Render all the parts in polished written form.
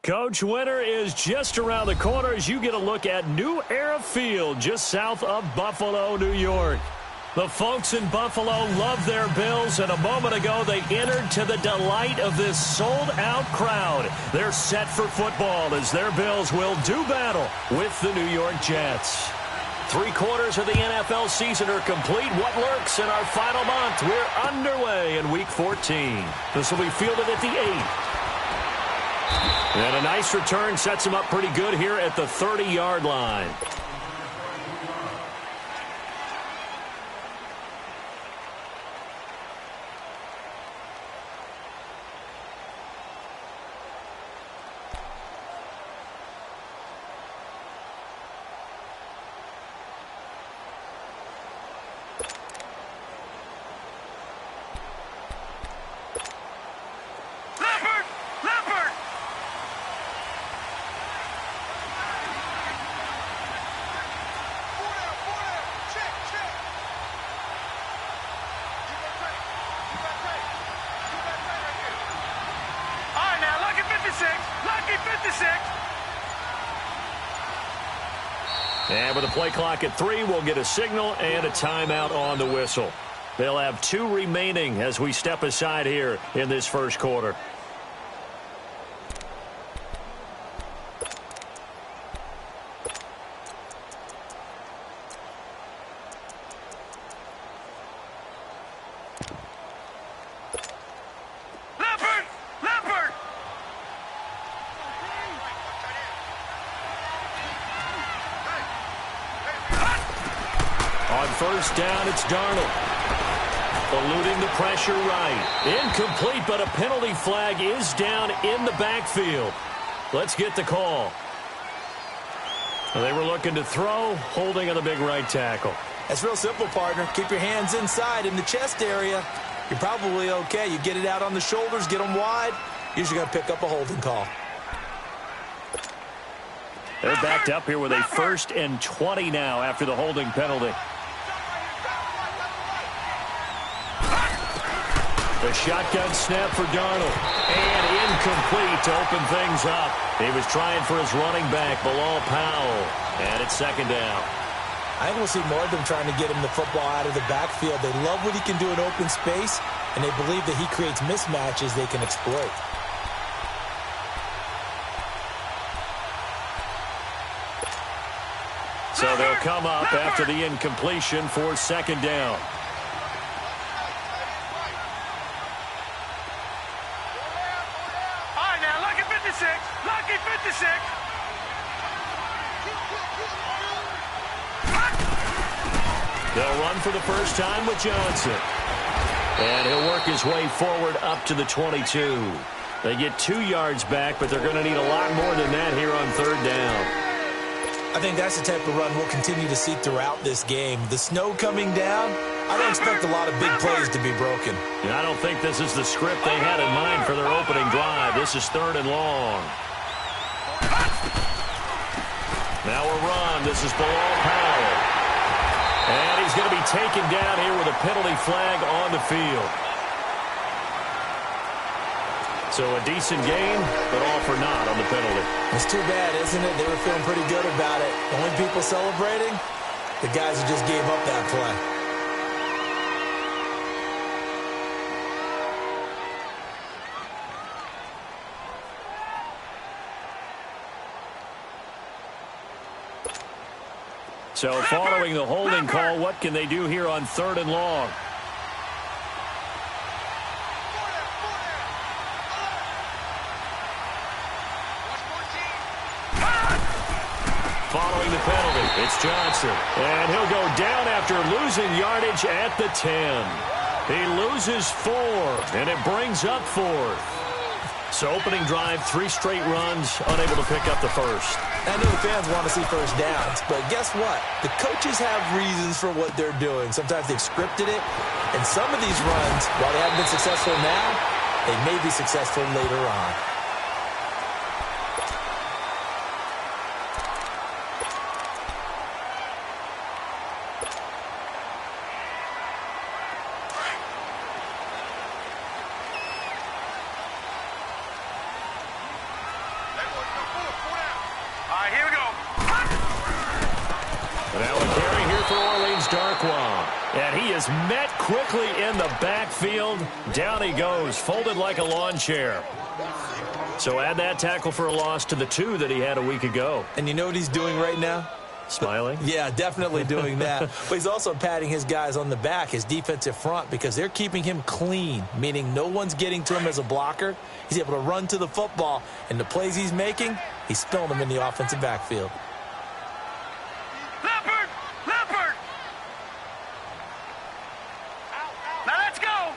Coach, winter is just around the corner as you get a look at New Era Field just south of Buffalo, New York. The folks in Buffalo love their Bills, and a moment ago they entered to the delight of this sold-out crowd. They're set for football as their Bills will do battle with the New York Jets. 3 quarters of the NFL season are complete. What lurks in our final month? We're underway in Week 14. This will be fielded at the 8. And a nice return sets him up pretty good here at the 30-yard line. And with the play clock at 3, we'll get a signal and a timeout on the whistle. They'll have 2 remaining as we step aside here in this first quarter. First down, it's Darnold. Eluding the pressure right. Incomplete, but a penalty flag is down in the backfield. Let's get the call. They were looking to throw, holding on the big right tackle. That's real simple, partner. Keep your hands inside in the chest area. You're probably okay. You get it out on the shoulders, get them wide. Usually going to pick up a holding call. They're backed up here with a 1st and 20 now after the holding penalty. The shotgun snap for Darnold. And incomplete to open things up. He was trying for his running back, Bilal Powell. And it's 2nd down. I think we'll see more of them trying to get him the football out of the backfield. They love what he can do in open space, and they believe that he creates mismatches they can exploit. So they'll come up after the incompletion for 2nd down. They'll run for the first time with Johnson. And he'll work his way forward up to the 22. They get 2 yards back, but they're going to need a lot more than that here on 3rd down. I think that's the type of run we'll continue to see throughout this game. The snow coming down, I don't expect a lot of big plays to be broken. And I don't think this is the script they had in mind for their opening drive. This is 3rd and long. Now a run. This is Bilal Powell. And he's going to be taken down here with a penalty flag on the field. So a decent game, but all for naught on the penalty. It's too bad, isn't it? They were feeling pretty good about it. The only people celebrating, the guys who just gave up that play. So following the holding call, what can they do here on 3rd and long? Following the penalty, it's Johnson. And he'll go down after losing yardage at the 10. He loses 4, and it brings up 4th. So opening drive, 3 straight runs, unable to pick up the first. I know the fans want to see first downs, but guess what? The coaches have reasons for what they're doing. Sometimes they've scripted it, and some of these runs, while they haven't been successful now, they may be successful later on. right, here we go. Now a carry here for Orleans Darkwa. And he is met quickly in the backfield. Down he goes, folded like a lawn chair. So add that tackle for a loss to the 2 that he had a week ago. And you know what he's doing right now? Smiling? Yeah, definitely doing that. But he's also patting his guys on the back, his defensive front, because they're keeping him clean, meaning no one's getting to him as a blocker. He's able to run to the football, and the plays he's making, he's spilling them in the offensive backfield. Leopard! Leopard! Now let's go!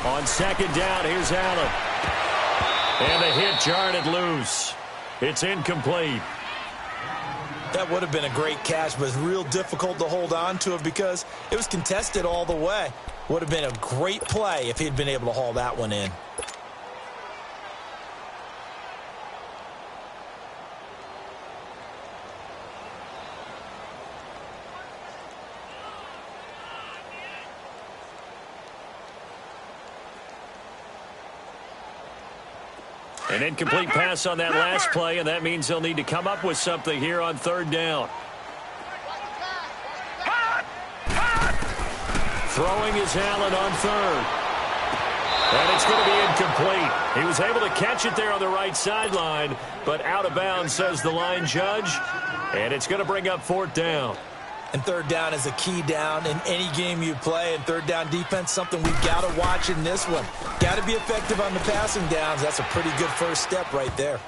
On second down, here's Allen. And the hit jarred it loose. It's incomplete. That would have been a great catch, but it's real difficult to hold on to it because it was contested all the way. Would have been a great play if he'd been able to haul that one in. An incomplete pass on that last play, and that means they'll need to come up with something here on third down. Throwing is Allen on third. And it's going to be incomplete. He was able to catch it there on the right sideline, but out of bounds, says the line judge. And it's going to bring up fourth down. And third down is a key down in any game you play. And third down defense, something we've got to watch in this one. Got to be effective on the passing downs. That's a pretty good first step right there.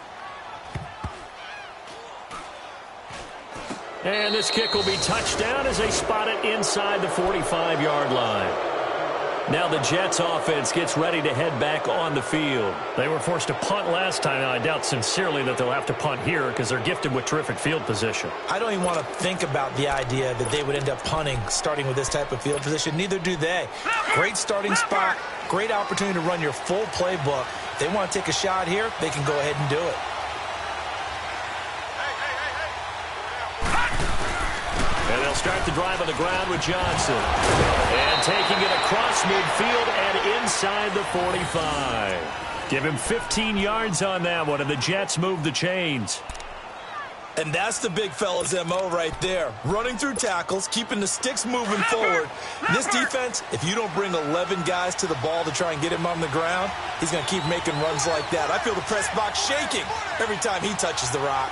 And this kick will be touchdown as they spot it inside the 45-yard line. Now the Jets offense gets ready to head back on the field. They were forced to punt last time. Now, I doubt sincerely that they'll have to punt here because they're gifted with terrific field position. I don't even want to think about the idea that they would end up punting starting with this type of field position. Neither do they. Great starting spot. Great opportunity to run your full playbook. If they want to take a shot here, they can go ahead and do it. And they'll start the drive on the ground with Johnson. And taking it across midfield and inside the 45. Give him 15 yards on that one, and the Jets move the chains. And that's the big fella's MO right there. Running through tackles, keeping the sticks moving forward. This defense, if you don't bring 11 guys to the ball to try and get him on the ground, he's going to keep making runs like that. I feel the press box shaking every time he touches the rock.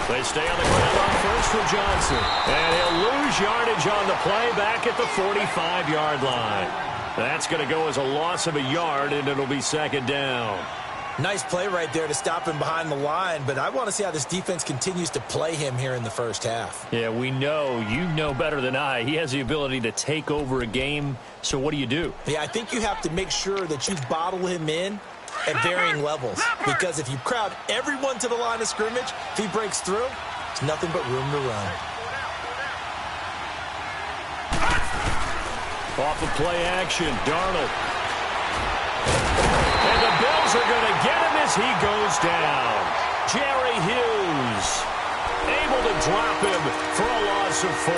They stay on the ground on first for Johnson. And he'll lose yardage on the play back at the 45-yard line. That's going to go as a loss of a yard, and it'll be second down. Nice play right there to stop him behind the line, but I want to see how this defense continues to play him here in the first half. Yeah, we know. You know better than I. He has the ability to take over a game, so what do? Yeah, I think you have to make sure that you bottle him in at varying levels, because if you crowd everyone to the line of scrimmage, if he breaks through, there's nothing but room to run. Off of play action, Darnold. And the Bills are going to get him as he goes down. Jerry Hughes able to drop him for a loss of 4.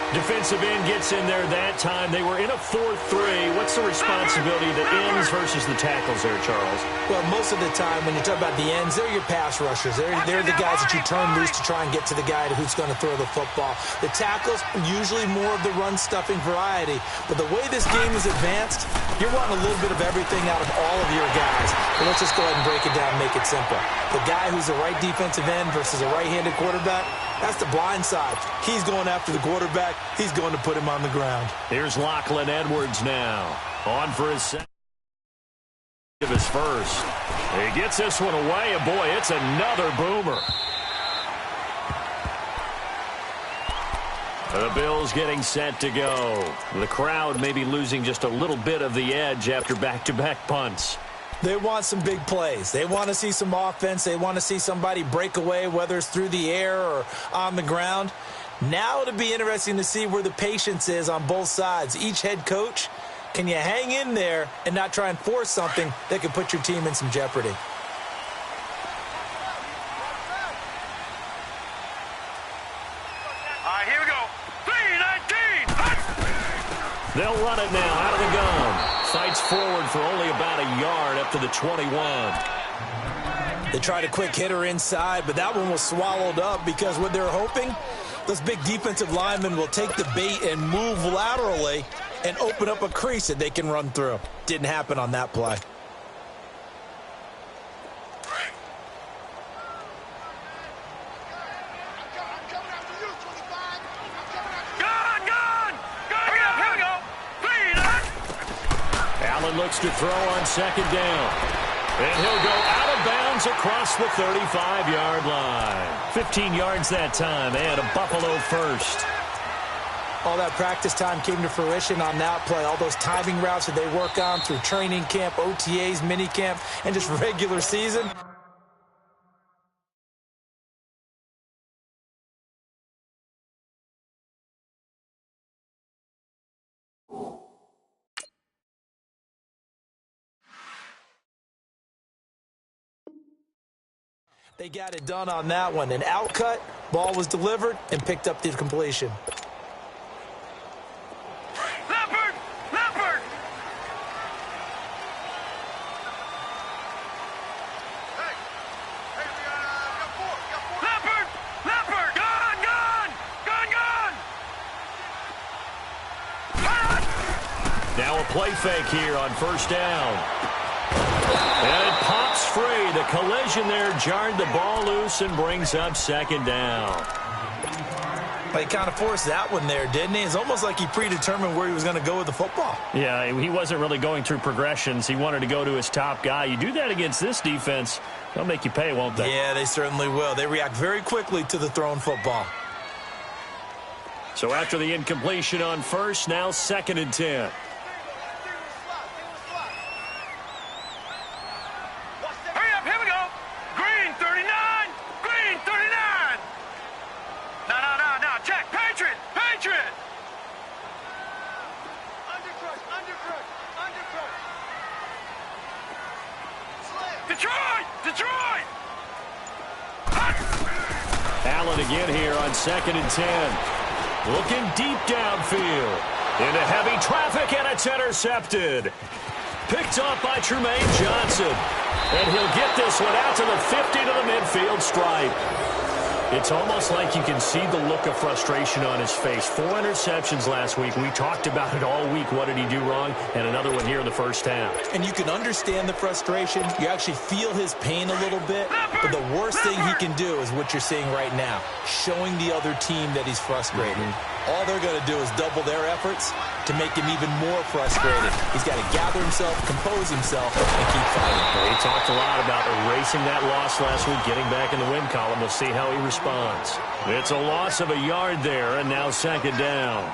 Defensive end gets in there that time. They were in a 4-3. What's the responsibility of the ends versus the tackles there, Charles? Well, most of the time when you talk about the ends, they're your pass rushers. They're the guys that you turn loose to try and get to the guy who's going to throw the football. The tackles, usually more of the run-stuffing variety. But the way this game is advanced, you're wanting a little bit of everything out of all of your guys. But let's just go ahead and break it down and make it simple. The guy who's the right defensive end versus a right-handed quarterback, that's the blind side. He's going after the quarterback. He's going to put him on the ground. Here's Lachlan Edwards now. On for his second of his first. He gets this one away, and boy, it's another boomer. The Bills getting set to go. The crowd may be losing just a little bit of the edge after back-to-back punts. They want some big plays. They want to see some offense. They want to see somebody break away, whether it's through the air or on the ground. Now it'll be interesting to see where the patience is on both sides. Each head coach, can you hang in there and not try and force something that could put your team in some jeopardy? All right, here we go. 3-19. They'll run it now out of the gun. Fights forward for only about a yard up to the 21. They tried a quick hitter inside, but that one was swallowed up because what they're hoping, those big defensive linemen will take the bait and move laterally and open up a crease that they can run through. Didn't happen on that play. Allen looks to throw on second down. And he'll go out of bounds across the 35-yard line. 15 yards that time, and a Buffalo first. All that practice time came to fruition on that play. All those timing routes that they work on through training camp, OTAs, minicamp, and just regular season. They got it done on that one. An outcut, ball was delivered, and picked up the completion. Leopard! Leopard! Hey! Hey, we got four. Leopard! Leopard! Gun! Gun! Gun! Gun! Now a play fake here on first down. And it pops free. The collision there jarred the ball loose and brings up second down. He kind of forced that one there, didn't he? It's almost like he predetermined where he was going to go with the football. Yeah, he wasn't really going through progressions. He wanted to go to his top guy. You do that against this defense, they'll make you pay, won't they? Yeah, they certainly will. They react very quickly to the thrown football. So after the incompletion on first, now 2nd and 10. Detroit! Allen again here on 2nd and 10. Looking deep downfield. Into heavy traffic, and it's intercepted. Picked up by Tremaine Johnson. And he'll get this one out to the 50 to the midfield stripe. It's almost like you can see the look of frustration on his face. 4 interceptions last week. We talked about it all week. What did he do wrong? And another one here in the first half. And you can understand the frustration. You actually feel his pain a little bit. But the worst thing he can do is what you're seeing right now, showing the other team that he's frustrated. All they're going to do is double their efforts to make him even more frustrated. He's got to gather himself, compose himself, and keep fighting. He talked a lot about erasing that loss last week, getting back in the win column. We'll see how he responds. It's a loss of a yard there, and now 2nd down.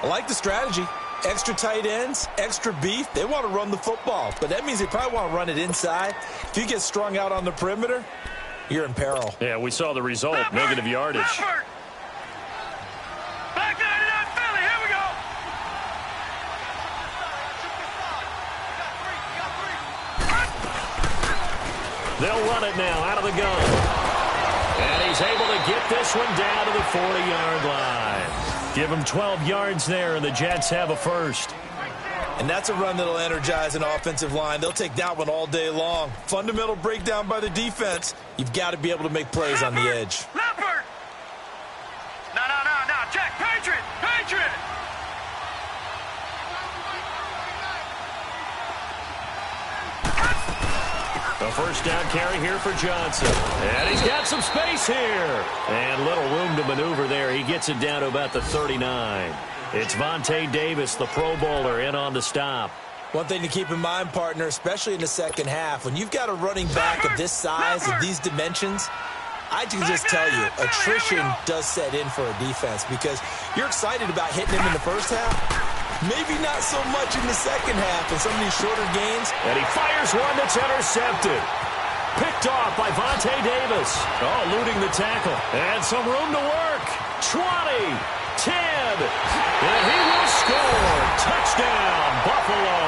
I like the strategy. Extra tight ends, extra beef. They want to run the football, but that means they probably want to run it inside. If you get strung out on the perimeter, you're in peril. Yeah, we saw the result, negative yardage. Leopard! Back 99 Philly, here we go! They'll run it now out of the gun. And he's able to get this one down to the 40-yard line. Give him 12 yards there, and the Jets have a first. And that's a run that'll energize an offensive line. They'll take that one all day long. Fundamental breakdown by the defense. You've got to be able to make plays on the edge. Leopard! No, Jack, Patriot! A first down carry here for Johnson. And he's got some space here. And little room to maneuver there. He gets it down to about the 39. It's Vontae Davis, the Pro Bowler, in on the stop. One thing to keep in mind, partner, especially in the second half, when you've got a running back of this size and these dimensions, I can just tell you, attrition does set in for a defense because you're excited about hitting him in the first half. Maybe not so much in the second half in some of these shorter games. And he fires one that's intercepted. Picked off by Vontae Davis. Oh, eluding the tackle. And some room to work. 20, 10, and he will score. Touchdown, Buffalo.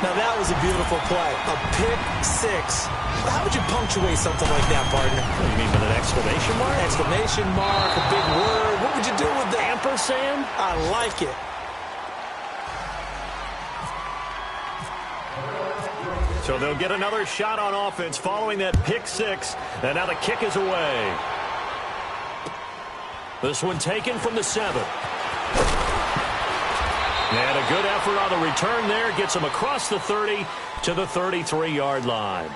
Now that was a beautiful play. A pick six. How would you punctuate something like that, partner? What do you mean with an exclamation mark? Exclamation mark, a big word. What would you do with that? Ampersand? I like it. So they'll get another shot on offense following that pick six. And now the kick is away. This one taken from the 7. And a good effort on the return there. Gets him across the 30 to the 33-yard line.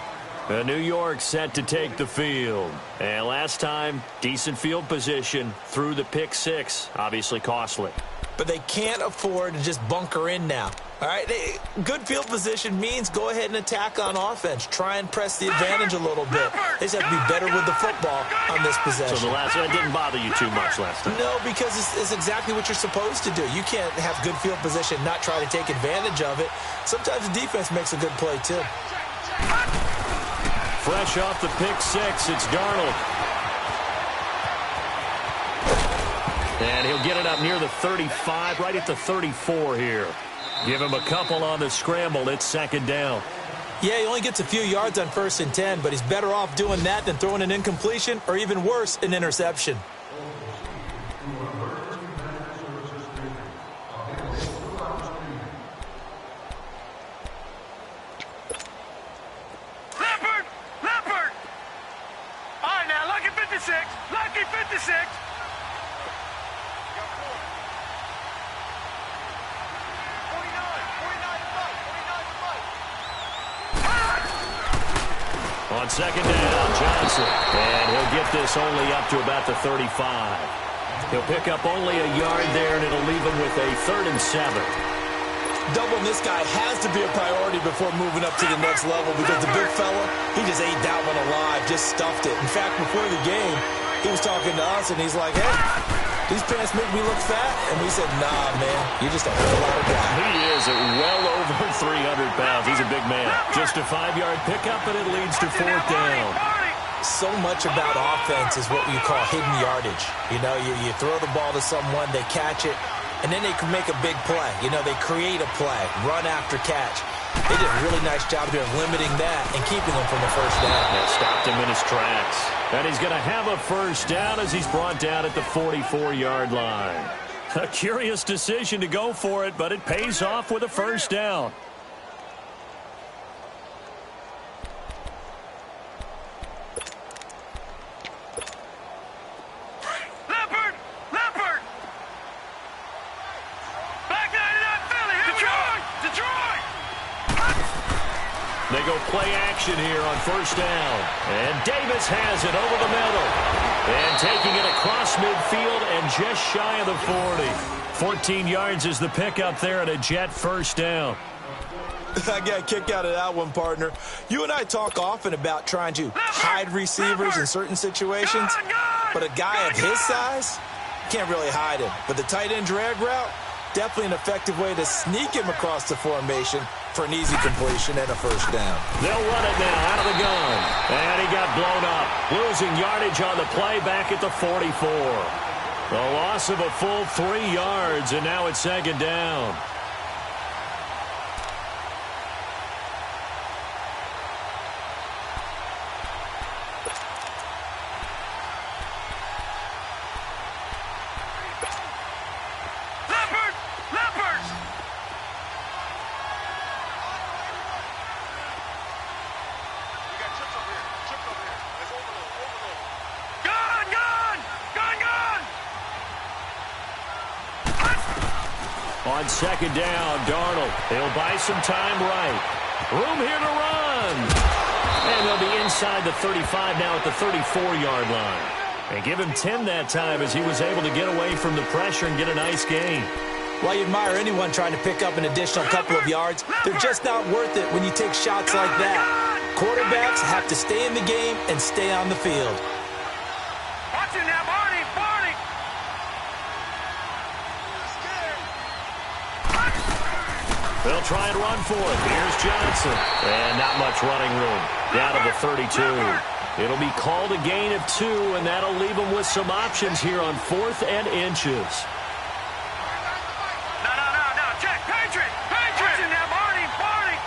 New York set to take the field. And last time, decent field position through the pick six. Obviously costly. But they can't afford to just bunker in now. All right, good field position means go ahead and attack on offense. Try and press the advantage a little bit. They just have to be better with the football on this possession. So that didn't bother you too much last time? No, because it's exactly what you're supposed to do. You can't have good field position, not try to take advantage of it. Sometimes the defense makes a good play, too. Fresh off the pick six, it's Darnold. And he'll get it up near the 35, right at the 34 here. Give him a couple on the scramble. It's second down. Yeah, he only gets a few yards on 1st and 10, but he's better off doing that than throwing an incompletion or even worse, an interception. Leopard! Leopard! All right, now, lucky 56. Lucky 56. On second down, Johnson. And he'll get this only up to about the 35. He'll pick up only a yard there, and it'll leave him with a 3rd and 7. Doubling this guy has to be a priority before moving up to the next level because the big fella, he just ate that one alive, just stuffed it. In fact, before the game, he was talking to us, and he's like, hey, these pants make me look fat. And we said, nah, man, you're just a whole lot of guy. He is at well over 300 pounds. He's a big man. Just a 5-yard pickup, and it leads to 4th down. So much about offense is what you call hidden yardage. You know, you throw the ball to someone, they catch it, and then they can make a big play. You know, they create a play, run after catch. They did a really nice job here of limiting that and keeping him from the 1st down. That stopped him in his tracks. And he's going to have a 1st down as he's brought down at the 44-yard line. A curious decision to go for it, but it pays off with a 1st down. Leopard! Leopard! Back 99 Philly! Detroit! Detroit! They go play action here on 1st down. And Davis has it over the middle. And taking it across midfield and just shy of the 40. 14 yards is the pickup there at a Jet 1st down. I got a kick out of that one, partner. You and I talk often about trying to hide receivers in certain situations, but a guy of his size can't really hide him. But the tight end drag route, definitely an effective way to sneak him across the formation for an easy completion and a 1st down. They'll run it now out of the gun. And he got blown up, losing yardage on the play back at the 44. The loss of a full 3 yards, and now it's 2nd down. Leopard! Leopard! We got chips over here. Chips over here. Let's overload. Overload. Gun! Gun! Gun! Gun! On 2nd down, Darnold. He'll buy some time right. Room here to run. And they'll be inside the 35 now at the 34-yard line. And give him 10 that time as he was able to get away from the pressure and get a nice gain. Well, you admire anyone trying to pick up an additional couple of yards. They're just not worth it when you take shots like that. Quarterbacks have to stay in the game and stay on the field. Watch it now, Barney! Barney! They'll try and run for it. Here's Johnson. And not much running room. Down to the 32. It'll be called a gain of 2, and that'll leave them with some options here on 4th and inches. No. Check. Patriot! Patriot! Watch it now, Barney! Barney!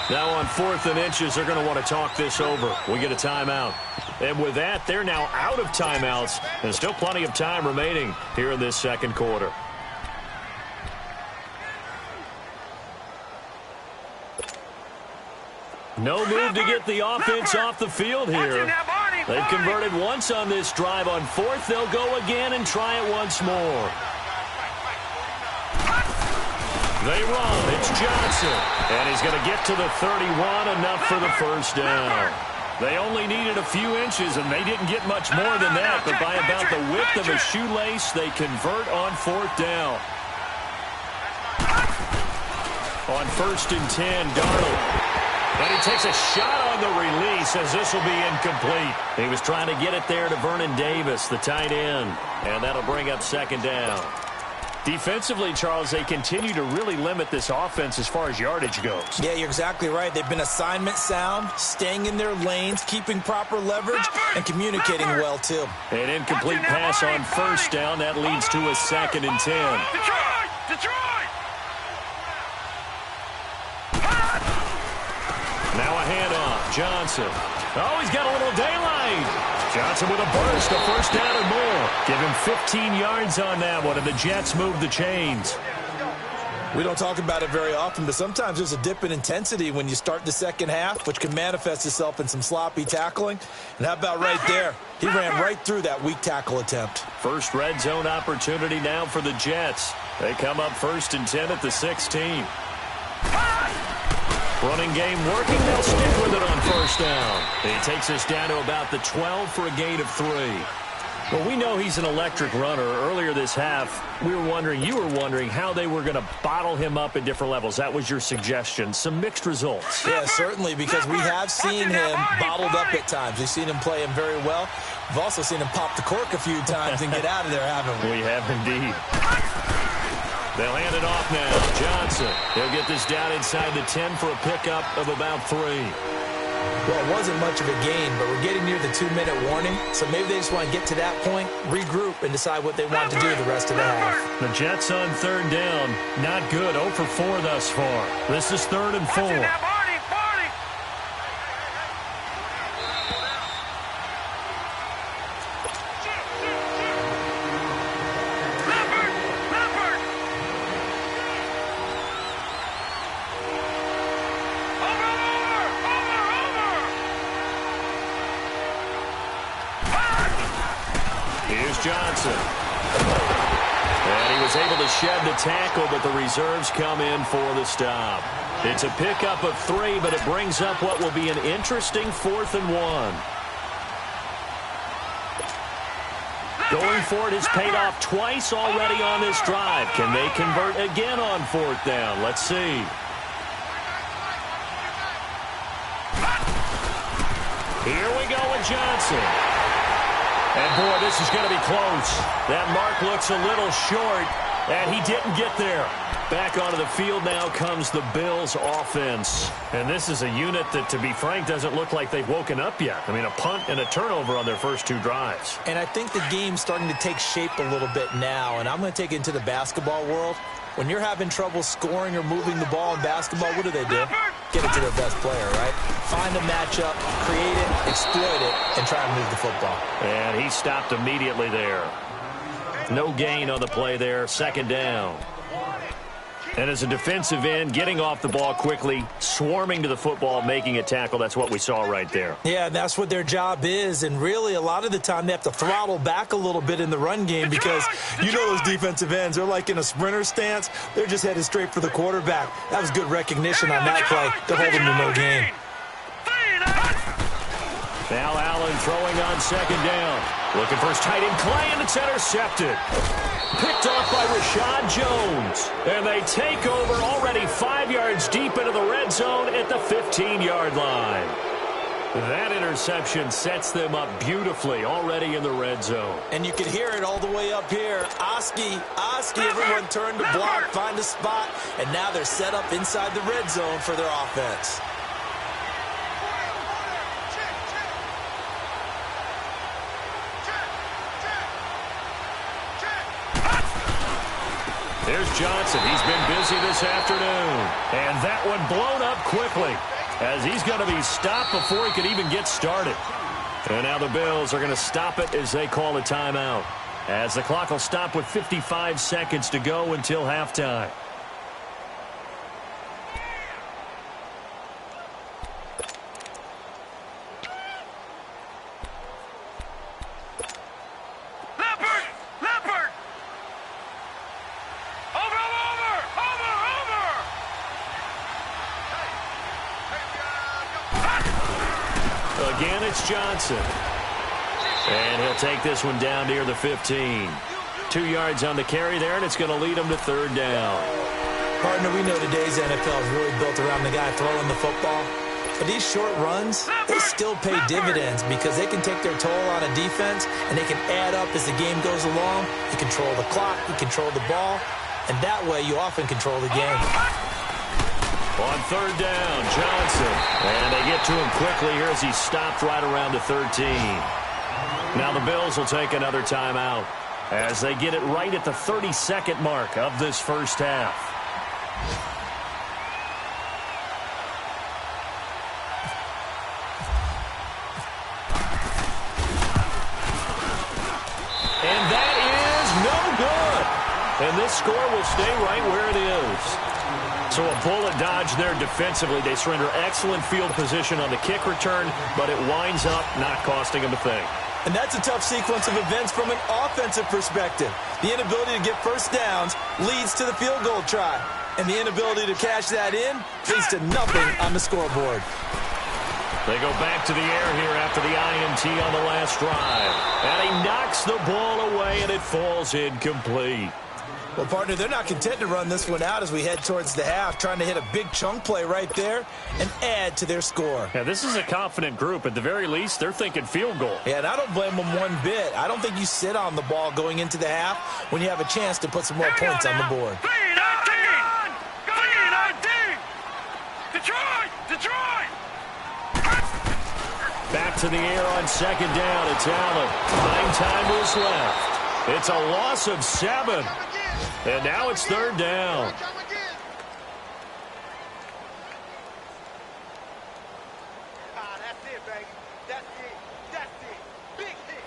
Now on 4th and inches, they're going to want to talk this over. We get a timeout. And with that, they're now out of timeouts. And still plenty of time remaining here in this 2nd quarter. No move to get the offense off the field here. They've converted once on this drive. On fourth, they'll go again and try it once more. They run. It's Johnson. And he's going to get to the 31, enough for the first down. They only needed a few inches, and they didn't get much more than that. But by about the width of a shoelace, they convert on fourth down. On 1st and 10, Darnold. And he takes a shot on the release as this will be incomplete. He was trying to get it there to Vernon Davis, the tight end. And that'll bring up 2nd down. Defensively, Charles, they continue to really limit this offense as far as yardage goes. Yeah, you're exactly right. They've been assignment sound, staying in their lanes, keeping proper leverage, and communicating well, too. An incomplete pass on 1st down. That leads to a 2nd and 10. Detroit! Now a handoff. Johnson. Oh, he's got a little daylight. Johnson with a burst, a first down and more. Give him 15 yards on that one, and the Jets move the chains. We don't talk about it very often, but sometimes there's a dip in intensity when you start the second half, which can manifest itself in some sloppy tackling. And how about right there? He ran right through that weak tackle attempt. First red zone opportunity now for the Jets. They come up 1st and 10 at the 16. Running game working. They'll stick with it on 1st down. He takes us down to about the 12 for a gain of 3. Well, we know he's an electric runner. Earlier this half, you were wondering how they were going to bottle him up at different levels. That was your suggestion. Some mixed results. Yeah, certainly, because we have seen him bottled up at times. We've seen him play him very well. We've also seen him pop the cork a few times and get out of there, haven't we? We have indeed. They'll hand it off now. Johnson. He'll get this down inside the 10 for a pickup of about 3. Well, it wasn't much of a gain, but we're getting near the 2-minute warning, so maybe they just want to get to that point, regroup, and decide what they want to do the rest of the half. The Jets on 3rd down. Not good. 0 for 4 thus far. This is 3rd and 4. Johnson. And he was able to shed the tackle, but the reserves come in for the stop. It's a pickup of 3, but it brings up what will be an interesting 4th and 1. Going for it has paid off twice already on this drive. Can they convert again on 4th down? Let's see. Here we go with Johnson. And, boy, this is going to be close. That mark looks a little short, and he didn't get there. Back onto the field now comes the Bills' offense. And this is a unit that, to be frank, doesn't look like they've woken up yet. I mean, a punt and a turnover on their first 2 drives. And I think the game's starting to take shape a little bit now, and I'm going to take it into the basketball world. When you're having trouble scoring or moving the ball in basketball, what do? Get it to their best player, right? Find a matchup, create it, exploit it, and try and move the football. And he stopped immediately there. No gain on the play there. 2nd down. And as a defensive end, getting off the ball quickly, swarming to the football, making a tackle, that's what we saw right there. Yeah, that's what their job is. And really, a lot of the time, they have to throttle back a little bit in the run game because you know those defensive ends, they're like in a sprinter stance. They're just headed straight for the quarterback. That was good recognition on that play to hold them to no gain. Now Allen throwing on 2nd down. Looking for his tight end, Clay, and it's intercepted. Picked off by Rashad Jones. And they take over already 5 yards deep into the red zone at the 15-yard line. That interception sets them up beautifully already in the red zone. And you can hear it all the way up here. Oski, everyone turned to block, find a spot, and now they're set up inside the red zone for their offense. There's Johnson. He's been busy this afternoon. And that one blown up quickly as he's going to be stopped before he could even get started. And now the Bills are going to stop it as they call a timeout, as the clock will stop with 55 seconds to go until halftime. Again, it's Johnson. And he'll take this one down near the 15. 2 yards on the carry there, and it's going to lead him to third down. Partner, we know today's NFL is really built around the guy throwing the football. But these short runs, they still pay dividends because they can take their toll on a defense, and they can add up as the game goes along. You control the clock, you control the ball, and that way you often control the game. On third down, Johnson. And they get to him quickly here as he stopped right around the 13. Now the Bills will take another timeout as they get it right at the 32nd mark of this first half. And that is no good. And this score will stay right where it is. So a bullet dodge there defensively. They surrender excellent field position on the kick return, but it winds up not costing them a thing. And that's a tough sequence of events from an offensive perspective. The inability to get first downs leads to the field goal try. And the inability to cash that in leads to nothing on the scoreboard. They go back to the air here after the INT on the last drive. And he knocks the ball away, and it falls incomplete. Well, partner, they're not content to run this one out as we head towards the half, trying to hit a big chunk play right there and add to their score. Yeah, this is a confident group. At the very least, they're thinking field goal. Yeah, and I don't blame them one bit. I don't think you sit on the ball going into the half when you have a chance to put some more points on the board. Detroit! Back to the air on second down. It's Allen. 9 times left. It's a loss of 7. And now it's third down. That's it, baby. That's it. That's it. Big hit.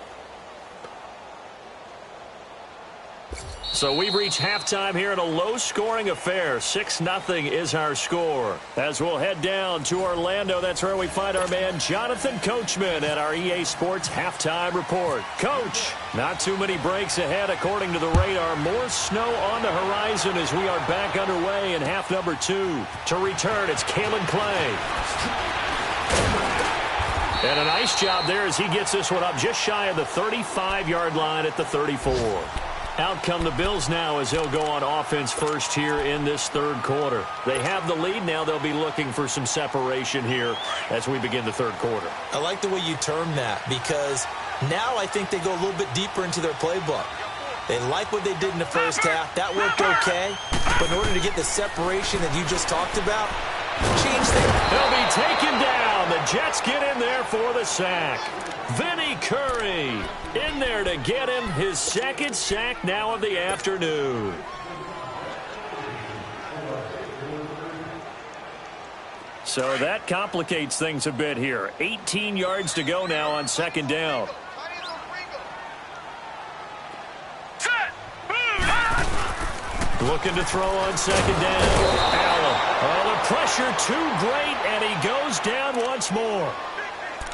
So we've reached halftime here in a low-scoring affair. 6-0 is our score. As we'll head down to Orlando, that's where we find our man Jonathan Coachman at our EA Sports Halftime Report. Coach, not too many breaks ahead according to the radar. More snow on the horizon as we are back underway in half number 2. To return, it's Kalen Clay. And a nice job there as he gets this one up just shy of the 35-yard line at the 34. Out come the Bills now as they'll go on offense first here in this third quarter. They have the lead. Now they'll be looking for some separation here as we begin the third quarter. I like the way you term that because now I think they go a little bit deeper into their playbook. They like what they did in the first half. That worked okay. But in order to get the separation that you just talked about, change things. They'll be taken down. The Jets get in there for the sack. Vinny Curry in there to get him his second sack now of the afternoon. So that complicates things a bit here. 18 yards to go now on second down. Looking to throw on second down. Allen. Oh, the pressure too great, and he goes down once more.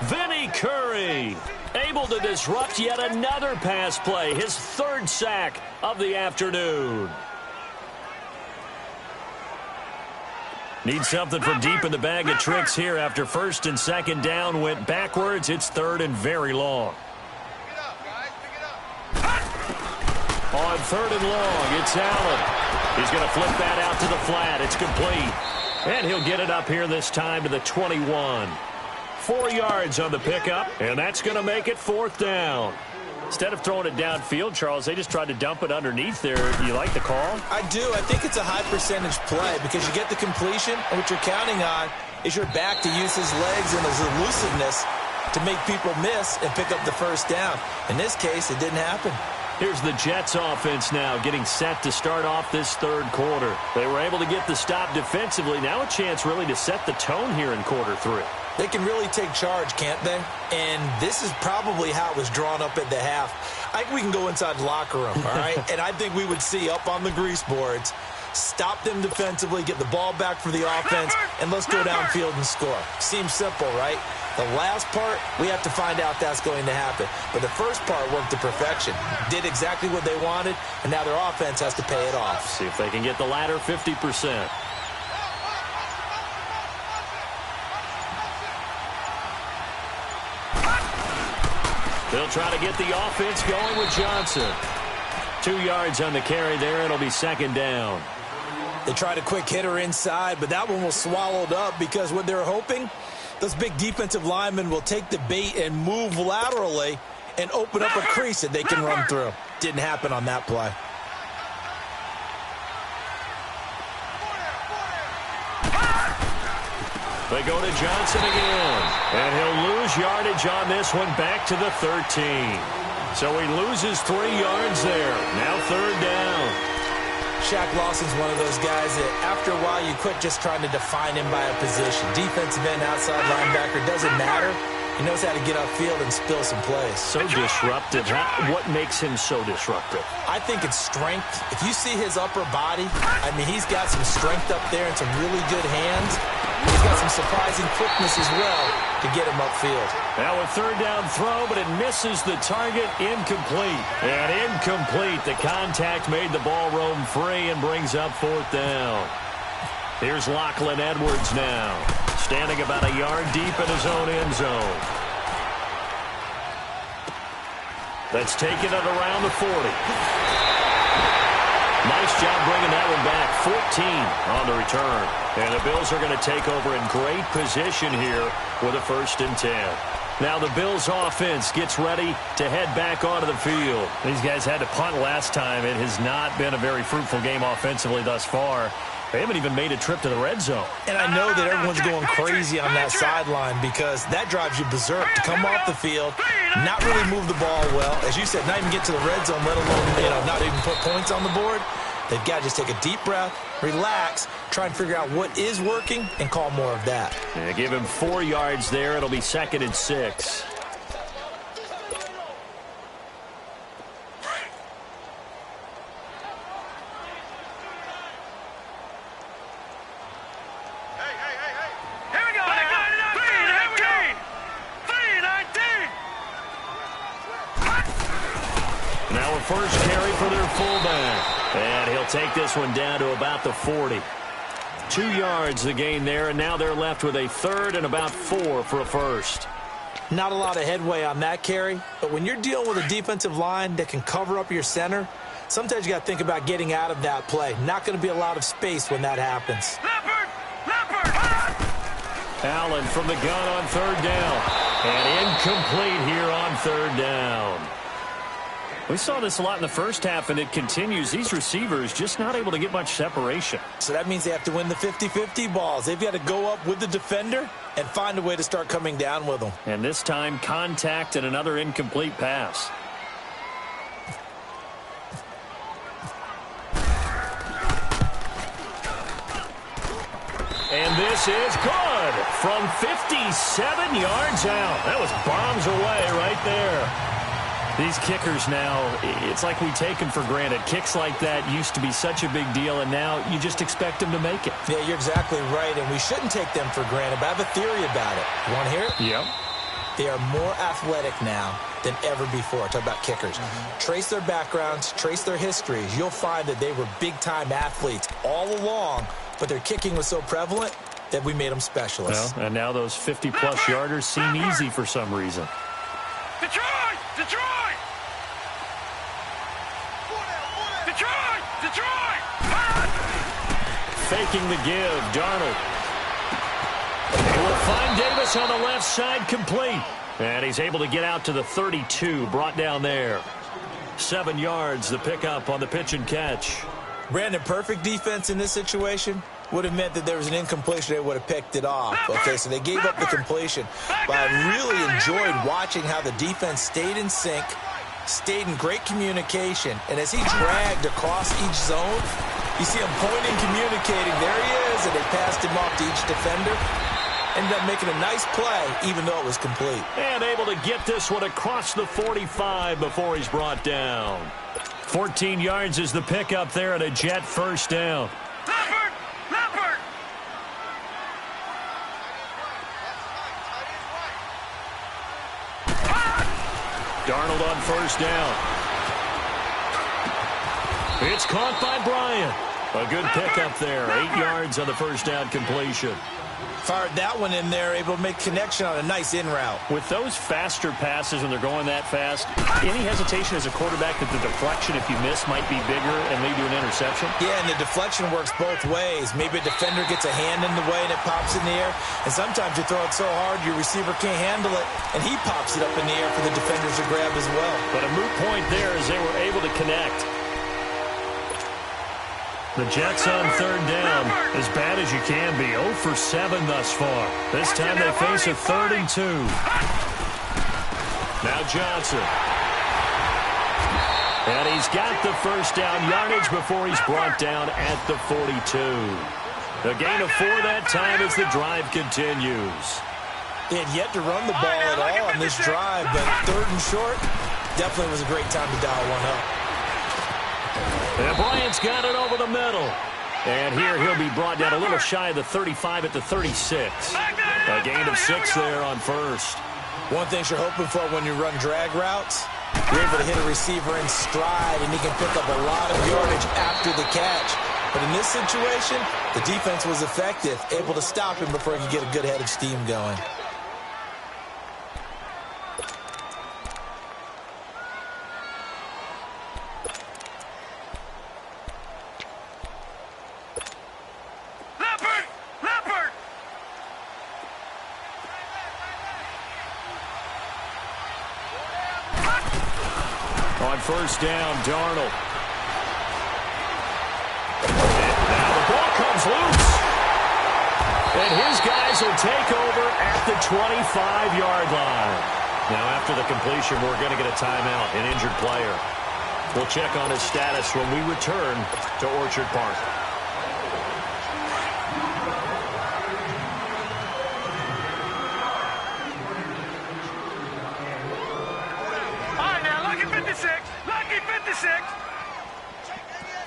Vinny Curry able to disrupt yet another pass play. His third sack of the afternoon. Needs something from deep in the bag of tricks here after first and second down went backwards. It's third and very long. Pick it up, guys. Pick it up. On third and long, it's Allen. He's going to flip that out to the flat. It's complete. And he'll get it up here this time to the 21. 4 yards on the pickup, and that's going to make it fourth down. Instead of throwing it downfield, Charles, they just tried to dump it underneath there. You like the call? I do. I think it's a high percentage play because you get the completion, and what you're counting on is your back to use his legs and his elusiveness to make people miss and pick up the first down. In this case, it didn't happen. Here's the Jets offense now getting set to start off this third quarter. They were able to get the stop defensively. Now a chance really to set the tone here in quarter 3. They can really take charge, can't they? And this is probably how it was drawn up at the half. I think we can go inside the locker room, all right? And I think we would see up on the grease boards, stop them defensively, get the ball back for the offense, and let's go downfield and score. Seems simple, right? The last part, we have to find out that's going to happen. But the first part worked to perfection. Did exactly what they wanted, and now their offense has to pay it off. See if they can get the latter 50%. They'll try to get the offense going with Johnson. 2 yards on the carry there. It'll be second down. They tried a quick hitter inside, but that one was swallowed up because what they're hoping, those big defensive linemen will take the bait and move laterally and open up a crease that they can run through. Didn't happen on that play. They go to Johnson again, and he'll lose yardage on this one back to the 13. So he loses 3 yards there. Now third down. Shaq Lawson's one of those guys that after a while you quit just trying to define him by a position. Defensive end, outside linebacker, doesn't matter. He knows how to get upfield and spill some plays. So disruptive. What makes him so disruptive? I think it's strength. If you see his upper body, I mean, he's got some strength up there and some really good hands. He's got some surprising quickness as well to get him upfield. Now a third down throw, but it misses the target. Incomplete. And incomplete. The contact made the ball roam free and brings up fourth down. Here's Lachlan Edwards now, standing about a yard deep in his own end zone. That's taken it around the 40. Nice job bringing that one back. 14 on the return. And the Bills are going to take over in great position here with a 1st and 10. Now the Bills offense gets ready to head back onto the field. These guys had to punt last time. It has not been a very fruitful game offensively thus far. They haven't even made a trip to the red zone. And I know that everyone's going crazy on that sideline because that drives you berserk to come off the field, not really move the ball well. As you said, not even get to the red zone, let alone, not even put points on the board. They've got to just take a deep breath, relax, try and figure out what is working, and call more of that. Yeah, give him 4 yards there. It'll be 2nd and 6. First carry for their fullback. And he'll take this one down to about the 40. 2 yards the gain there, and now they're left with a 3rd and about 4 for a first. Not a lot of headway on that carry, but when you're dealing with a defensive line that can cover up your center, sometimes you got to think about getting out of that play. Not going to be a lot of space when that happens. Allen from the gun on 3rd down. And incomplete here on 3rd down. We saw this a lot in the first half, and it continues. These receivers just not able to get much separation. So that means they have to win the 50-50 balls. They've got to go up with the defender and find a way to start coming down with them. And this time, contact and another incomplete pass. And this is good from 57 yards out. That was bombs away right there. These kickers now, it's like we take them for granted. Kicks like that used to be such a big deal, and now you just expect them to make it. Yeah, you're exactly right, and we shouldn't take them for granted, but I have a theory about it. You want to hear it? Yep. They are more athletic now than ever before. Talk about kickers. Trace their backgrounds, trace their histories. You'll find that they were big-time athletes all along, but their kicking was so prevalent that we made them specialists. Well, and now those 50-plus yarders seem easy for some reason. Detroit! Detroit! Detroit! Detroit! Faking the give, Darnold. He will find Davis on the left side, complete. And he's able to get out to the 32, brought down there. 7 yards, the pickup on the pitch and catch. Brandon, perfect defense in this situation would have meant that there was an incompletion. They would have picked it off. Okay, so they gave up the completion. But I really enjoyed watching how the defense stayed in sync, stayed in great communication. And as he dragged across each zone, you see him pointing, communicating. There he is, and they passed him off to each defender. Ended up making a nice play, even though it was complete. And able to get this one across the 45 before he's brought down. 14 yards is the pickup there, and a Jet first down. Darnold on first down. It's caught by Bryant. A good pickup there. 8 yards on the first down completion. Fired that one in there, able to make connection on a nice in route. With those faster passes when they're going that fast, any hesitation as a quarterback that the deflection, if you miss, might be bigger and lead to an interception? Yeah, and the deflection works both ways. Maybe a defender gets a hand in the way and it pops in the air. And sometimes you throw it so hard your receiver can't handle it, and he pops it up in the air for the defenders to grab as well. But a moot point there as they were able to connect. The Jets on third down, as bad as you can be, 0 for 7 thus far. This time they face a 3rd and 2. Now Johnson. And he's got the first down yardage before he's brought down at the 42. A gain of 4 that time as the drive continues. They had yet to run the ball at all on this drive, but 3rd and short definitely was a great time to dial one up. And Bryant's got it over the middle. And here he'll be brought down a little shy of the 35 at the 36. A gain of 6 there on first. One thing you're hoping for when you run drag routes, you're able to hit a receiver in stride, and he can pick up a lot of yardage after the catch. But in this situation, the defense was effective, able to stop him before he could get a good head of steam going. On first down, Darnold. And now the ball comes loose. And his guys will take over at the 25-yard line. Now after the completion, we're going to get a timeout, an injured player. We'll check on his status when we return to Orchard Park.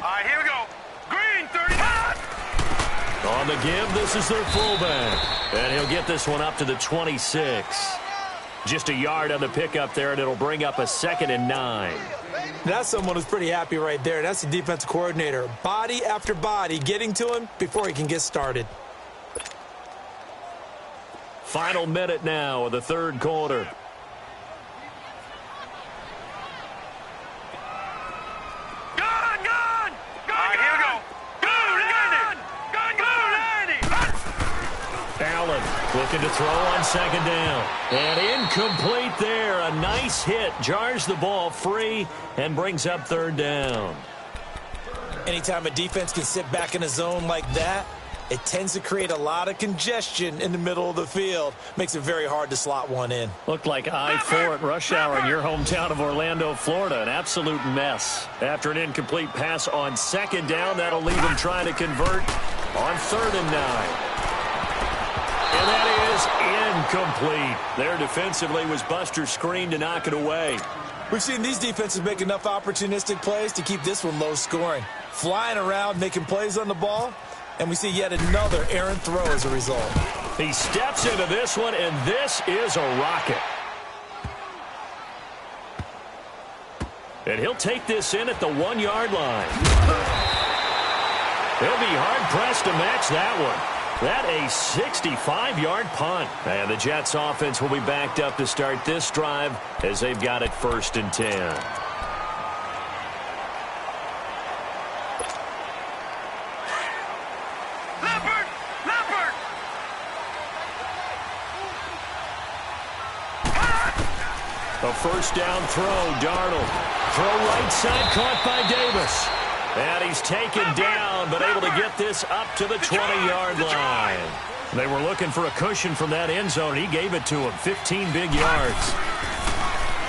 All right, here we go. Green, 35. On the give, this is their fullback. And he'll get this one up to the 26. Just a yard on the pickup there, and it'll bring up a 2nd and 9. That's someone who's pretty happy right there. That's the defensive coordinator. Body after body getting to him before he can get started. Final minute now of the 3rd quarter. Looking to throw on 2nd down. And incomplete there. A nice hit. Jars the ball free and brings up 3rd down. Anytime a defense can sit back in a zone like that, it tends to create a lot of congestion in the middle of the field. Makes it very hard to slot one in. Looked like I-4 at rush hour in your hometown of Orlando, Florida. An absolute mess. After an incomplete pass on 2nd down, that'll leave them trying to convert on 3rd and 9. And that is incomplete. There defensively was Buster's screen to knock it away. We've seen these defenses make enough opportunistic plays to keep this one low scoring. Flying around, making plays on the ball, and we see yet another errant throw as a result. He steps into this one, and this is a rocket. And he'll take this in at the 1-yard line. He'll be hard-pressed to match that one. That a 65-yard punt. And the Jets offense will be backed up to start this drive as they've got it 1st and 10. Leopard! Leopard! A 1st down throw, Darnold. Throw right side, caught by Davis. And he's taken down, but able to get this up to the 20-yard line. They were looking for a cushion from that end zone. He gave it to him, 15 big yards.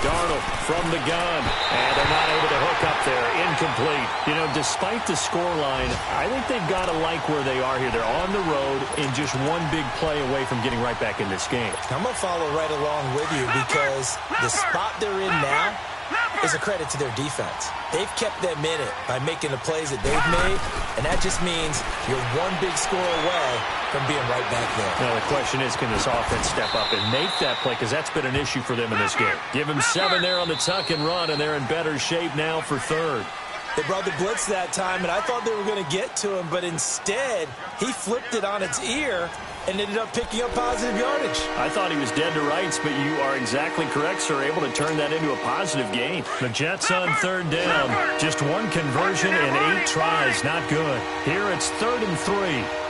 Darnold from the gun, and they're not able to hook up there. Incomplete. You know, despite the scoreline, I think they've got to like where they are here. They're on the road and just one big play away from getting right back in this game. I'm going to follow right along with you because the spot they're in now is a credit to their defense. They've kept them in it by making the plays that they've made, and that just means you're one big score away from being right back there. Now the question is, can this offense step up and make that play? Because that's been an issue for them in this game. Give them 7 there on the tuck and run, and they're in better shape now for 3rd. They brought the blitz that time, and I thought they were going to get to him, but instead, he flipped it on its ear and ended up picking up positive yardage. I thought he was dead to rights, but you are exactly correct, sir. Able to turn that into a positive gain. The Jets on third down. Just one conversion in 8 tries. Not good. Here it's 3rd and 3.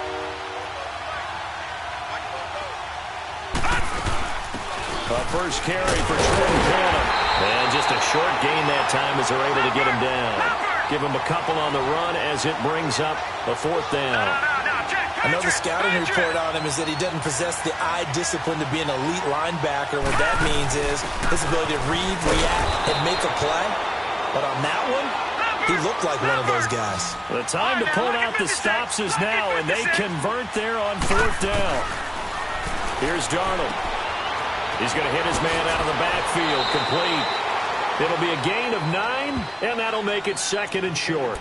A first carry for Trent Cannon. And just a short gain that time as they're able to get him down. Give him a couple on the run as it brings up a 4th down. Another scouting report on him is that he doesn't possess the eye discipline to be an elite linebacker. What that means is his ability to read, react, and make a play. But on that one, he looked like one of those guys. The time to pull out the stops is now, and they convert there on 4th down. Here's Darnold. He's going to hit his man out of the backfield, complete. It'll be a gain of 9, and that'll make it 2nd and short.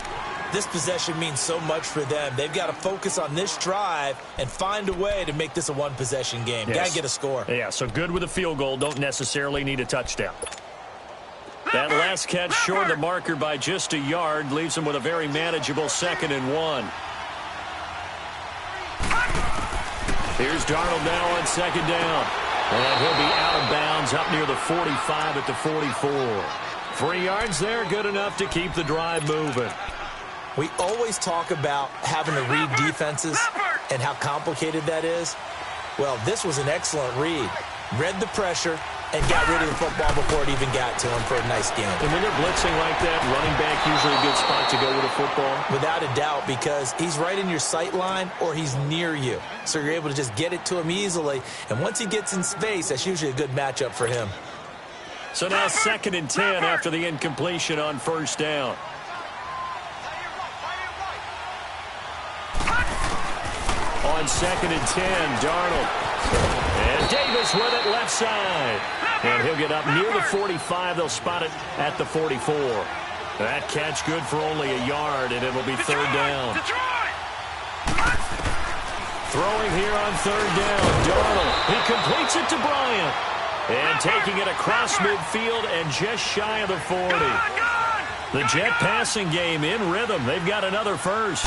This possession means so much for them. They've got to focus on this drive and find a way to make this a one-possession game. Yes. Got to get a score. Yeah, so good with a field goal. Don't necessarily need a touchdown. That last catch short of the marker by just a yard leaves them with a very manageable 2nd and 1. Here's Darnold now on 2nd down. And he'll be out of bounds up near the 45 at the 44. 3 yards there, good enough to keep the drive moving. We always talk about having to read defenses and how complicated that is. Well, this was an excellent read. Read the pressure and got rid of the football before it even got to him for a nice game. And when they're blitzing like that, running back usually a good spot to go with a football? Without a doubt, because he's right in your sight line or he's near you. So you're able to just get it to him easily. And once he gets in space, that's usually a good matchup for him. So now 2nd and 10 after the incompletion on 1st down. On 2nd and 10, Darnold. And Davis with it left side. And he'll get up near the 45. They'll spot it at the 44. That catch good for only a yard, and it'll be 3rd down. Throwing here on 3rd down, Darnold. He completes it to Bryant. And taking it across midfield and just shy of the 40. The Jet passing game in rhythm. They've got another first.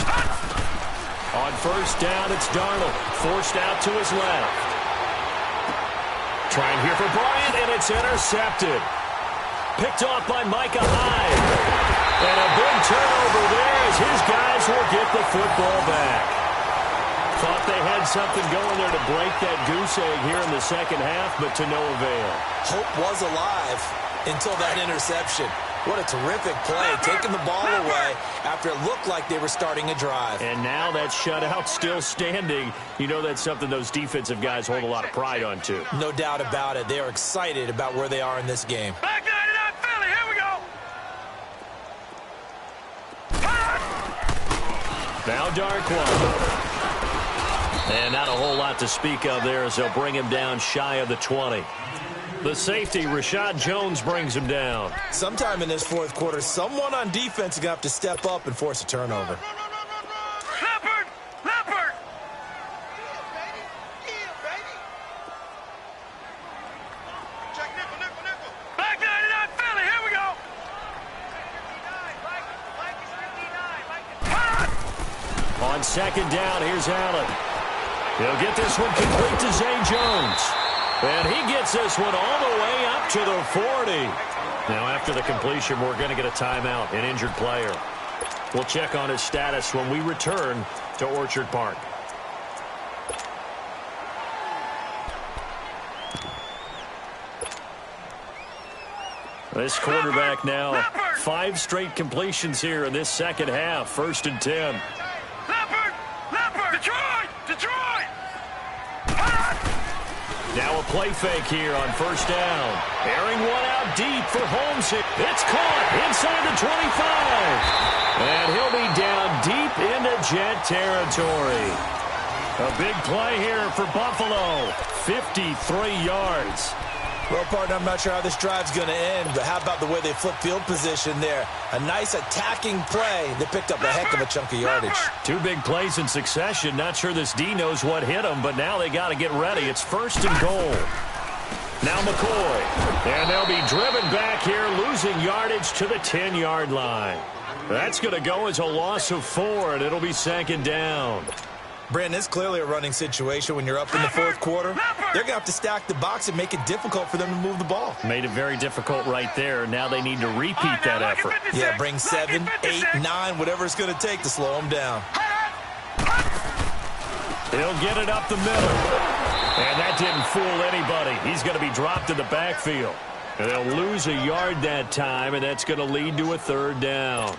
On 1st down, it's Darnold. Forced out to his left. Trying here for Bryant, and it's intercepted. Picked off by Micah Hyde. And a big turnover there as his guys will get the football back. Thought they had something going there to break that goose egg here in the 2nd half, but to no avail. Hope was alive until that interception. What a terrific play, taking the ball away after it looked like they were starting a drive. And now that shutout still standing. You know that's something those defensive guys hold a lot of pride on, too. No doubt about it. They are excited about where they are in this game. Back 99 Philly, here we go. Now Darkwa. And not a whole lot to speak of there as they'll bring him down shy of the 20. The safety, Rashad Jones, brings him down. Sometime in this 4th quarter, someone on defense is going to have to step up and force a turnover. Leopard! Leopard! Check nickel, nickel, nickel. Back 99 Philly, here we go. On 2nd down, here's Allen. He'll get this one complete to Zay Jones. And he gets this one all the way up to the 40. Now, after the completion, we're going to get a timeout, an injured player. We'll check on his status when we return to Orchard Park. This quarterback now, 5 straight completions here in this 2nd half. 1st and 10. Leopard! Leopard! Detroit! Detroit! Now a play fake here on 1st down. Airing one out deep for Holmes. It's caught inside the 25. And he'll be down deep into Jet territory. A big play here for Buffalo. 53 yards. Well, partner, I'm not sure how this drive's going to end, but how about the way they flip field position there? A nice attacking play that picked up a heck of a chunk of yardage. 2 big plays in succession. Not sure this D knows what hit him, but now they got to get ready. It's 1st and goal. Now McCoy. And they'll be driven back here, losing yardage to the 10-yard line. That's going to go as a loss of 4, and it'll be 2nd down. Brandon, it's clearly a running situation when you're up in the fourth quarter. They're going to have to stack the box and make it difficult for them to move the ball. Made it very difficult right there. Now they need to repeat that effort. Yeah, bring 7, 8, 9, whatever it's going to take to slow them down. He'll get it up the middle. And that didn't fool anybody. He's going to be dropped in the backfield. And they'll lose a yard that time, and that's going to lead to a third down.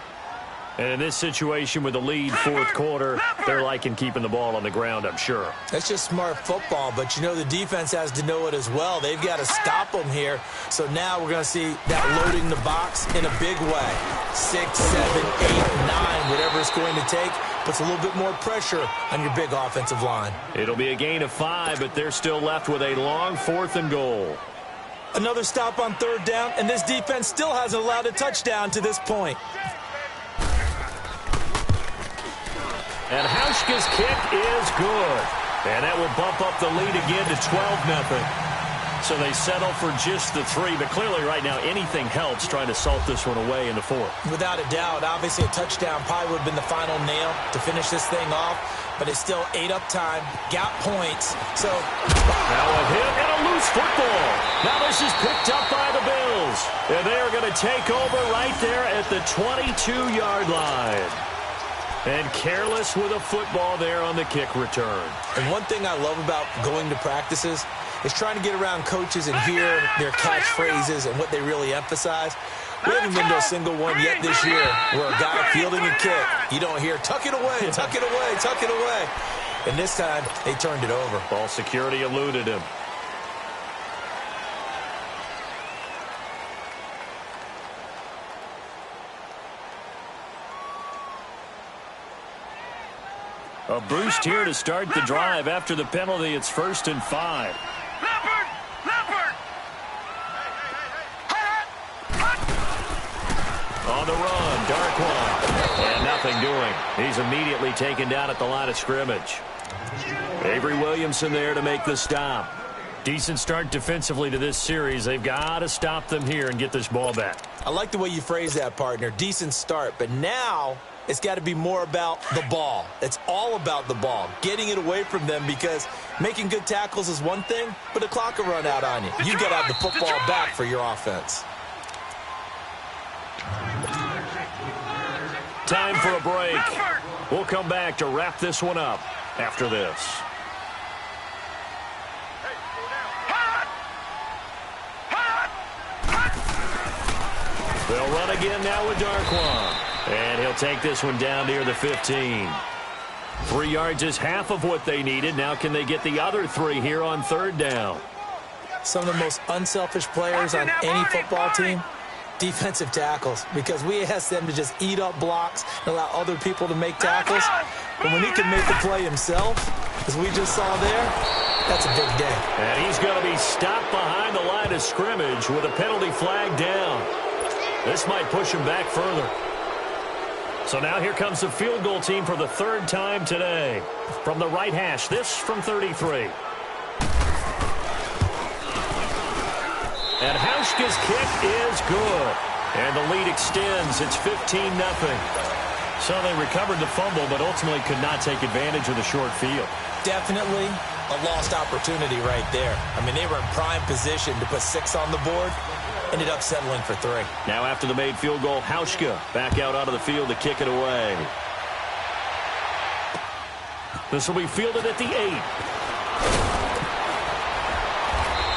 And in this situation with the lead fourth quarter, they're liking keeping the ball on the ground, I'm sure. That's just smart football, but you know the defense has to know it as well. They've got to stop them here. So now we're going to see that loading the box in a big way. 6, 7, 8, 9, whatever it's going to take, puts a little bit more pressure on your big offensive line. It'll be a gain of 5, but they're still left with a long 4th and goal. Another stop on third down, and this defense still hasn't allowed a touchdown to this point. And Hauschka's kick is good. And that will bump up the lead again to 12-0. So they settle for just the 3. But clearly right now anything helps trying to salt this one away in the 4th. Without a doubt, obviously a touchdown probably would have been the final nail to finish this thing off. But it's still ate up time, got points. So now a hit and a loose football. Now this is picked up by the Bills. And they are going to take over right there at the 22-yard line. And careless with a football there on the kick return. And one thing I love about going to practices is trying to get around coaches and hear their catchphrases and what they really emphasize. We haven't been to a single one yet this year where a guy fielding a kick, you don't hear, tuck it away, tuck it away, tuck it away. And this time, they turned it over. Ball security eluded him. A boost here to start the drive. After the penalty, it's 1st and 5. On the run, Darkwan. And nothing doing. He's immediately taken down at the line of scrimmage. Avery Williamson there to make the stop. Decent start defensively to this series. They've got to stop them here and get this ball back. I like the way you phrase that, partner. Decent start. But now it's got to be more about the ball. It's all about the ball, getting it away from them, because making good tackles is one thing, but the clock will run out on you. You've got to have the football back for your offense. Time for a break. We'll come back to wrap this one up after this. They'll run again now with Darkwan. And he'll take this one down near the 15. 3 yards is half of what they needed. Now can they get the other 3 here on third down? Some of the most unselfish players on any football team, defensive tackles, because we ask them to just eat up blocks and allow other people to make tackles. But when he can make the play himself, as we just saw there, that's a big day. And he's going to be stopped behind the line of scrimmage with a penalty flag down. This might push him back further. So now here comes the field goal team for the 3rd time today. From the right hash, this from 33. And Hauschka's kick is good. And the lead extends. It's 15-0. So they recovered the fumble, but ultimately could not take advantage of the short field. Definitely a lost opportunity right there. I mean, they were in prime position to put 6 on the board. Ended up settling for 3. Now after the made field goal, Hauschka back out onto the field to kick it away. This will be fielded at the 8.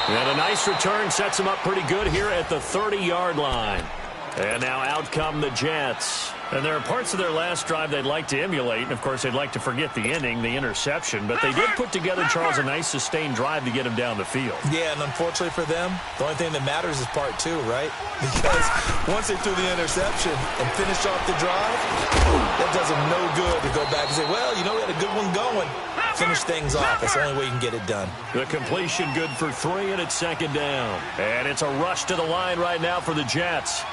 And a nice return sets him up pretty good here at the 30-yard line. And now out come the Jets. And there are parts of their last drive they'd like to emulate. And, of course, they'd like to forget the ending, the interception. But they did put together, Charles, a nice sustained drive to get him down the field. Yeah, and unfortunately for them, the only thing that matters is part 2, right? Because once they threw the interception and finished off the drive, that does them no good to go back and say, well, you know, we had a good one going. Finish things off. That's the only way you can get it done. The completion good for 3, and it's 2nd down. And it's a rush to the line right now for the Jets.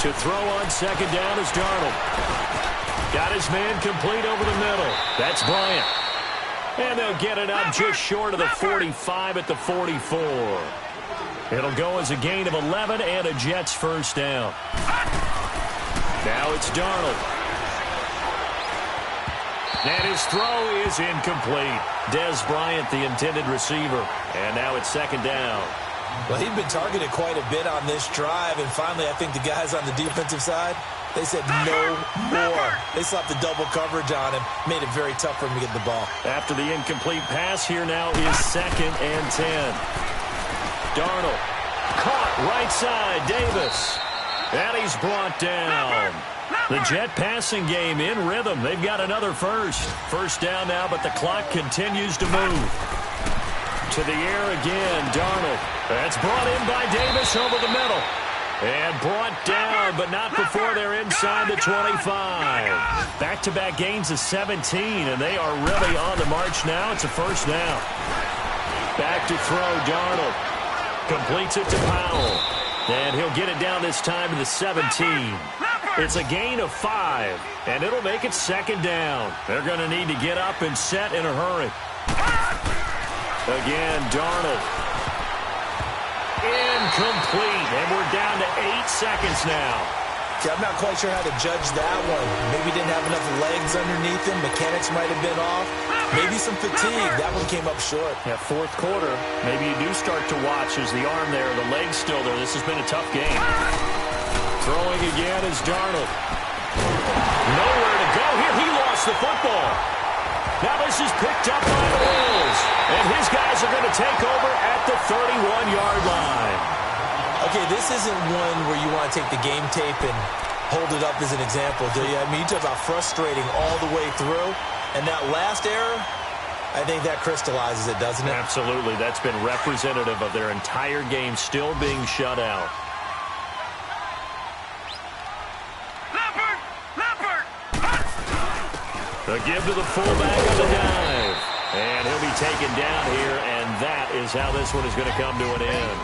To throw on 2nd down is Darnold. Got his man complete over the middle. That's Bryant. And they'll get it up just short of the 45 at the 44. It'll go as a gain of 11 and a Jets 1st down. Now it's Darnold. And his throw is incomplete. Des Bryant, the intended receiver. And now it's second down. Well, he'd been targeted quite a bit on this drive, and finally I think the guys on the defensive side, they said no more. They slapped the double coverage on him, made it very tough for him to get the ball. After the incomplete pass, here now is second and 10. Darnold caught right side, Davis. And he's brought down. The Jet passing game in rhythm. They've got another first. First down now, but the clock continues to move. To the air again, Darnold. That's brought in by Davis over the middle. And brought down, but not before they're inside the 25. Back-to-back gains of 17, and they are really on the march now. It's a first down. Back to throw, Darnold. Completes it to Powell. And he'll get it down this time to the 17. It's a gain of 5, and it'll make it second down. They're going to need to get up and set in a hurry. Again, Darnold. Incomplete, and we're down to 8 seconds now. I'm not quite sure how to judge that one. Maybe didn't have enough legs underneath him. Mechanics might have been off. Maybe some fatigue. That one came up short. Yeah, fourth quarter. Maybe you do start to watch as the arm there, the leg's still there. This has been a tough game. Throwing again is Darnold. Nowhere to go here. He lost the football. Now this is picked up by the Bills. And his guys are going to take over at the 31-yard line. Okay, this isn't one where you want to take the game tape and hold it up as an example, do you? I mean, you talk about frustrating all the way through. And that last error, I think that crystallizes it, doesn't it? Absolutely. That's been representative of their entire game still being shut out. The give to the fullback on the dive. And he'll be taken down here, and that is how this one is going to come to an end.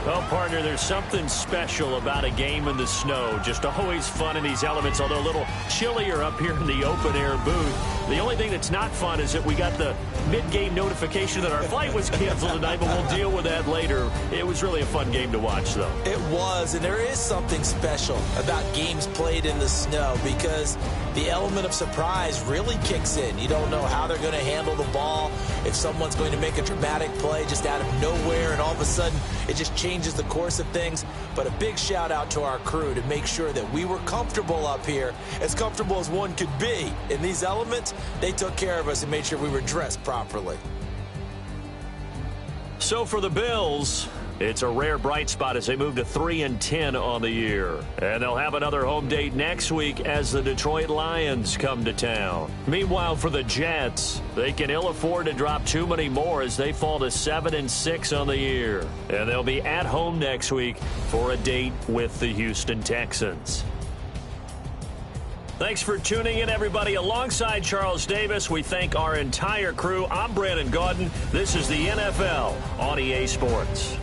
Well, partner, there's something special about a game in the snow. Just always fun in these elements, although a little chillier up here in the open-air booth. The only thing that's not fun is that we got the mid-game notification that our flight was canceled tonight, but we'll deal with that later. It was really a fun game to watch, though. It was, and there is something special about games played in the snow because the element of surprise really kicks in. You don't know how they're going to handle the ball, if someone's going to make a dramatic play just out of nowhere, and all of a sudden it just changes the course of things. But a big shout out to our crew to make sure that we were comfortable up here, as comfortable as one could be. In these elements, they took care of us and made sure we were dressed properly. So for the Bills, it's a rare bright spot as they move to 3-10 on the year. And they'll have another home date next week as the Detroit Lions come to town. Meanwhile, for the Jets, they can ill afford to drop too many more as they fall to 7-6 on the year. And they'll be at home next week for a date with the Houston Texans. Thanks for tuning in, everybody. Alongside Charles Davis, we thank our entire crew. I'm Brandon Gaudin. This is the NFL on EA Sports.